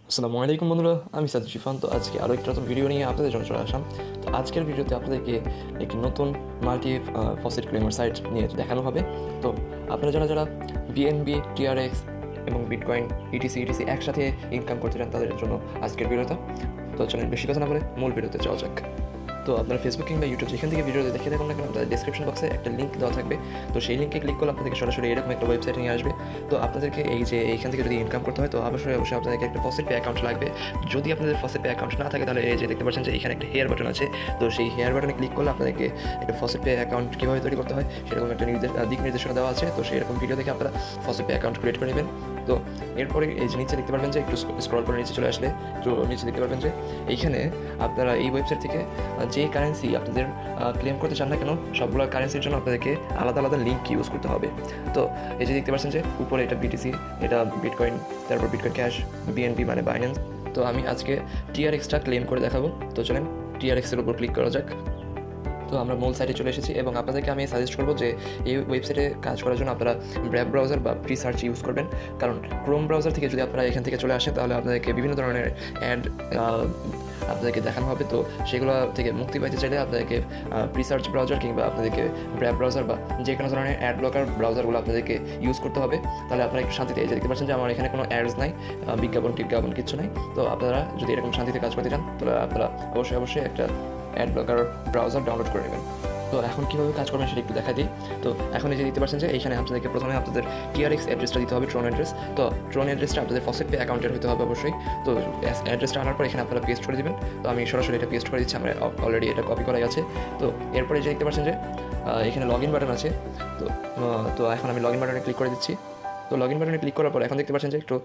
আসসালামু আলাইকুম বন্ধুরা, আমি সাদ জিফান। তো আজকে আরও একটা নতুন ভিডিও নিয়ে আপনাদের জন্য চলে আসলাম। তো আজকের ভিডিওতে আপনাদেরকে একটি নতুন মাল্টি ফসেট ক্লেমার সাইট নিয়ে দেখানো হবে। তো আপনারা যারা বিএনবি, টিআরএক্স এবং বিটকয়েন ইটিসি একসাথে ইনকাম করতে চান তাদের জন্য আজকের ভিডিওটা। তো চলেন বেশি কথা না বলে মূল ভিডিওতে যাওয়া যাক। তো আপনার ফেসবুক কিংবা ইউটিউব যেখান থেকে ভিডিওতে দেখে থাকুন না কেন, আপনাদের ডিসক্রিপশন বক্সে একটা লিঙ্ক দেওয়া থাকবে। তো সেই লিঙ্কে ক্লিক করলে আপনাদেরকে সরাসরি এরকম একটা ওয়েবসাইট নিয়ে আসবে। তো আপনাদেরকে এইখান থেকে যদি ইনকাম করতে হয় তো অবশ্যই আপনাদেরকে একটা ফসেট পে অ্যাকাউন্ট লাগবে। যদি আপনাদের ফসেট পে অ্যাকাউন্ট না থাকে তাহলে এই যে দেখতে পাচ্ছেন যে এখানে একটা হেয়ার বাটন আছে। তো সেই হেয়ার বাটনে ক্লিক করলে আপনাদেরকে একটা ফসেট পে অ্যাকাউন্ট কীভাবে তৈরি করতে হয় সেরকম একটা দিক নির্দেশনা দেওয়া আছে। তো সেই রকম ভিডিও দেখে আপনারা ফসেট পে অ্যাকাউন্ট ক্রিয়েট করে নেবেন। তো এরপরে এই যে নিচে দেখতে পারবেন যে একটু স্ক্রল করে নিচে চলে আসলে তো নিচে দেখতে পারবেন যে এইখানে আপনারা এই ওয়েবসাইট থেকে যে কারেন্সি আপনাদের ক্লেম করতে চান না কেন সবগুলো কারেন্সির জন্য আপনাদেরকে আলাদা আলাদা লিঙ্ক ইউজ করতে হবে। তো এই যে দেখতে পাচ্ছেন যে উপরে এটা বিটিসি, এটা বিটকয়েন, তারপর বিটকয়েন ক্যাশ, বিএনবি মানে বাইন্যান্স। তো আমি আজকে টিআরএক্সটা ক্লেম করে দেখাবো। তো চলেন টিআরএক্সের উপর ক্লিক করা যাক। তো আমরা মূল সাইটে চলে এসেছি এবং আপনাদেরকে আমি সাজেস্ট করবো যে এই ওয়েবসাইটে কাজ করার জন্য আপনারা ব্র্যাব ব্রাউজার বা ফ্রি সার্চ ইউজ করবেন। কারণ ক্রোম ব্রাউজার থেকে যদি আপনারা এখান থেকে চলে আসেন তাহলে আপনাদেরকে বিভিন্ন ধরনের অ্যাড আপনাদেরকে দেখানো হবে। তো সেগুলো থেকে মুক্তি পাইতে চাইলে আপনাদেরকে ফ্রি সার্চ ব্রাউজার কিংবা আপনাদেরকে ব্র্যাব ব্রাউজার বা যে কোনো ধরনের অ্যাড ব্লকার ব্রাউজারগুলো আপনাদেরকে ইউজ করতে হবে। তাহলে আপনারা একটু শান্তিতে এই যে দেখতে পাচ্ছেন যে আমার এখানে কোনো অ্যাডস নাই, বিজ্ঞাপন কিচ্ছু নাই। তো আপনারা যদি এরকম শান্তিতে কাজ করতে চান তাহলে আপনারা অবশ্যই একটা অ্যাড ব্লকার ব্রাউজার ডাউনলোড করে নেবেন। তো এখন কীভাবে কাজ করবেন সেটা একটু দেখা দিই। তো এখন এই যে দেখতে পাচ্ছেন যে এইখানে আপনাদেরকে প্রথমে আপনাদের টিআরএক্স অ্যাড্রেসটা দিতে হবে, ট্রন অ্যাড্রেস। তো ট্রন অ্যাড্রেসটা আপনাদের ফসেট পে অ্যাকাউন্টের হতে হবে অবশ্যই। তো অ্যাড্রেসটা আনার পর এখানে আপনারা পেস্ট করে দেবেন। তো আমি সরাসরি এটা পেস্ট করে দিচ্ছি, আমার অলরেডি এটা কপি করা গেছে। তো এরপরে যে দেখতে পাচ্ছেন যে এখানে লগ ইন বাটন আছে। তো এখন আমি লগ ইন বাটনে ক্লিক করে দিচ্ছি। তো লগ ইন বাটনে ক্লিক করার পর এখন দেখতে পাচ্ছেন যে একটু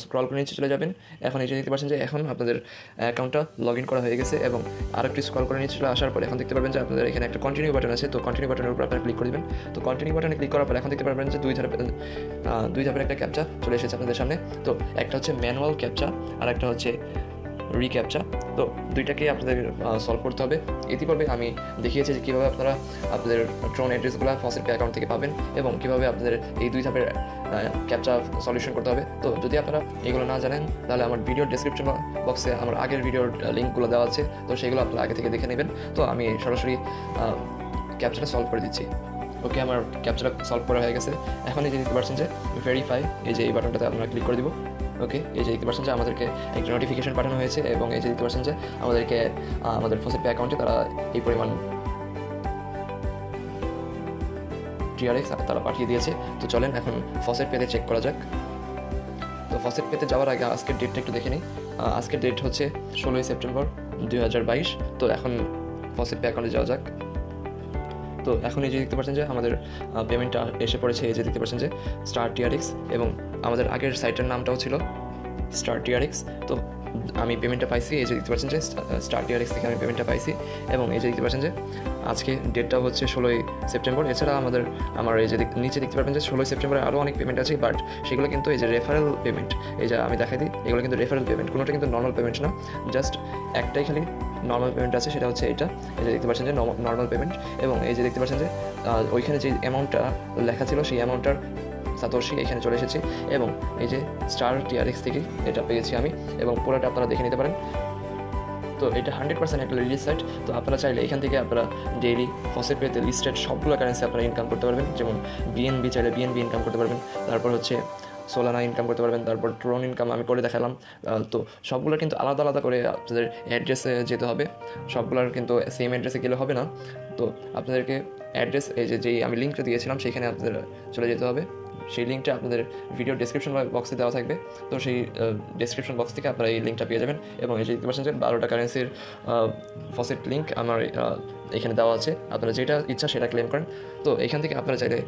স্ক্রল করে নিচে চলে যাবেন। এখন এই যে দেখতে পাচ্ছেন যে এখন আপনাদের অ্যাকাউন্টটা লগ ইন করা হয়ে গেছে এবং আরেকটু স্ক্রল করে নিচে চলে আসার পর এখন দেখতে পারবেন যে আপনাদের এখানে একটা কন্টিনিউ বাটন আছে। তো কন্টিনিউ বাটনের উপর আপনারা ক্লিক করে দেবেন। তো কন্টিনিউ বাটনে ক্লিক করার পর এখন দেখতে পারবেন যে দুই ধাপের একটা ক্যাপচা চলে এসেছে আপনাদের সামনে। তো একটা হচ্ছে ম্যানুয়াল ক্যাপচা আর একটা হচ্ছে রিক্যাপচা। তো দুইটাকে আপনাদের সলভ করতে হবে। ইতিপূর্বে আমি দেখিয়েছি যে কীভাবে আপনারা আপনাদের ট্রন অ্যাড্রেসগুলো ফসেট পে অ্যাকাউন্ট থেকে পাবেন এবং কীভাবে আপনাদের এই দুই ধাপের ক্যাপচা সলিউশন করতে হবে। তো যদি আপনারা এগুলো না জানেন তাহলে আমার ভিডিওর ডেসক্রিপশন বক্সে আমার আগের ভিডিওর লিঙ্কগুলো দেওয়া আছে। তো সেগুলো আপনারা আগে থেকে দেখে নেবেন। তো আমি সরাসরি ক্যাপচাটা সলভ করে দিচ্ছি। ওকে, আমার ক্যাপচাটা সলভ করা হয়ে গেছে। এখন এই যে দেখতে পাচ্ছেন যে ভেরিফাই, এই যে এই বাটনটাতে আমরা ক্লিক করে দিব। ওকে, এই যে দেখতে পাচ্ছেন যে আমাদেরকে একটা নোটিফিকেশন পাঠানো হয়েছে এবং এই যে দেখতে পাচ্ছেন যে আমাদেরকে আমাদের ফসেট পে অ্যাকাউন্টে তারা এই পরিমাণ TRX তারা পাঠিয়ে দিয়েছে। তো চলেন এখন ফসেট পেতে চেক করা যাক। তো ফসেট পেতে যাওয়ার আগে আজকের ডেটটা একটু দেখে নিই। আজকের ডেট হচ্ছে 16 সেপ্টেম্বর 2022। তো এখন ফসেট পে অ্যাকাউন্টে যাওয়া যাক। তো এখন এই যে দেখতে পাচ্ছেন যে আমাদের পেমেন্টটা এসে পড়েছে। এই যে দেখতে পাচ্ছেন যে স্টার TRX এবং আমাদের আগের সাইটের নামটাও ছিল স্টার TRX। তো আমি পেমেন্টটা পাইছি, এই যে দেখতে পাচ্ছেন যে স্টার TRX থেকে আমি পেমেন্টটা পাইছি এবং এই যে দেখতে পাচ্ছেন যে আজকে ডেটটা হচ্ছে 16 সেপ্টেম্বর। এছাড়া আমার এই যে নিচে দেখতে পাবেন যে 16 সেপ্টেম্বরে আরও অনেক পেমেন্ট আছে, বাট সেগুলো কিন্তু এই যে রেফারেল পেমেন্ট, এই যে আমি দেখাই দিই, এগুলো কিন্তু রেফারেল পেমেন্ট, কোনোটা কিন্তু নর্মাল পেমেন্ট না। জাস্ট একটাই খালি নর্মাল পেমেন্ট আছে, সেটা হচ্ছে এটা। এই যে দেখতে পাচ্ছেন যে নর্মাল পেমেন্ট এবং এই যে দেখতে পাচ্ছেন যে ওইখানে যে অ্যামাউন্টটা লেখা ছিল সেই অ্যামাউন্টটার সাতোশি এখানে চলে এসেছি এবং এই যে স্টার TRX থেকে এটা পেয়েছি আমি এবং পুরোটা আপনারা দেখে নিতে পারেন। তো এটা 100% একটা রিলিজ সাইট। তো আপনারা চাইলে এখান থেকে আপনারা ডেইলি ফসেট পেতে লিস্টেড সবগুলো কারেন্সি আপনারা ইনকাম করতে পারবেন। যেমন BNB চাইলে BNB ইনকাম করতে পারবেন, তারপর হচ্ছে সোলানা ইনকাম করতে পারবেন, তারপর ট্রন ইনকাম আমি করে দেখালাম। তো সবগুলো কিন্তু আলাদা আলাদা করে আপনাদের অ্যাড্রেসে যেতে হবে, সবগুলোর কিন্তু সেম অ্যাড্রেসে গেলে হবে না। তো আপনাদেরকে অ্যাড্রেস এই যেই আমি লিঙ্কটা দিয়েছিলাম সেখানে আপনাদের চলে যেতে হবে। সেই লিঙ্কটা আপনাদের ভিডিও ডেসক্রিপশন বক্সে দেওয়া থাকবে। তো সেই ডেসক্রিপশন বক্স থেকে আপনারা এই লিঙ্কটা পেয়ে যাবেন এবং এই যে দেখতে পাচ্ছেন যে 12টা কারেন্সির ফসেট লিঙ্ক আমার এখানে দেওয়া আছে। আপনারা যেটা ইচ্ছা সেটা ক্লেম করেন। তো এখান থেকে আপনারা চাইলে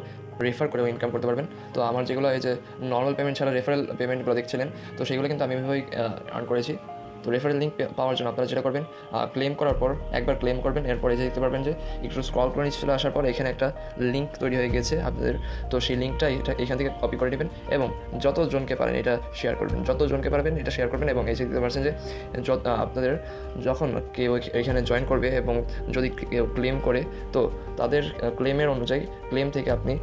রেফার করেও ইনকাম করতে পারবেন। তো আমার যেগুলো এই যে নর্মাল পেমেন্ট ছাড়া রেফারেল পেমেন্টগুলো দেখছিলেন, তো সেগুলো কিন্তু আমি এভাবেই আর্ন করেছি। তো রেফারেল লিঙ্ক পাওয়ার জন্য আপনারা যেটা করবেন, ক্লেম করার পর একবার ক্লেম করবেন, এরপরে যে দেখতে পারবেন যে একটু স্ক্রল করে নিচে চলে আসার পর এখানে একটা লিঙ্ক তৈরি হয়ে গেছে আপনাদের। তো সেই লিঙ্কটা এখান থেকে কপি করে নেবেন এবং যতজনকে পারেন এটা শেয়ার করবেন, যতজনকে পারবেন এটা শেয়ার করবেন। এবং এই যে দেখতে পাচ্ছেন যে আপনাদের যখন কেউ এখানে জয়েন করবে এবং যদি কেউ ক্লেম করে, তো তাদের ক্লেমের অনুযায়ী ক্লেম থেকে আপনি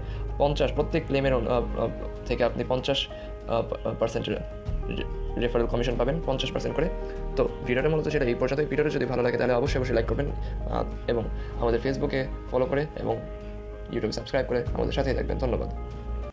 50 প্রত্যেক ক্লেমের থেকে আপনি 50% রেফারেল কমিশন পাবেন 50% করে। তো ভিডিওটা মূলত সেটা এই পর্যন্ত। ভিডিওটা যদি ভালো লাগে তাহলে অবশ্যই লাইক করবেন এবং আমাদের ফেসবুকে ফলো করে এবং ইউটিউবে সাবস্ক্রাইব করে আমাদের সাথেই থাকবেন। ধন্যবাদ।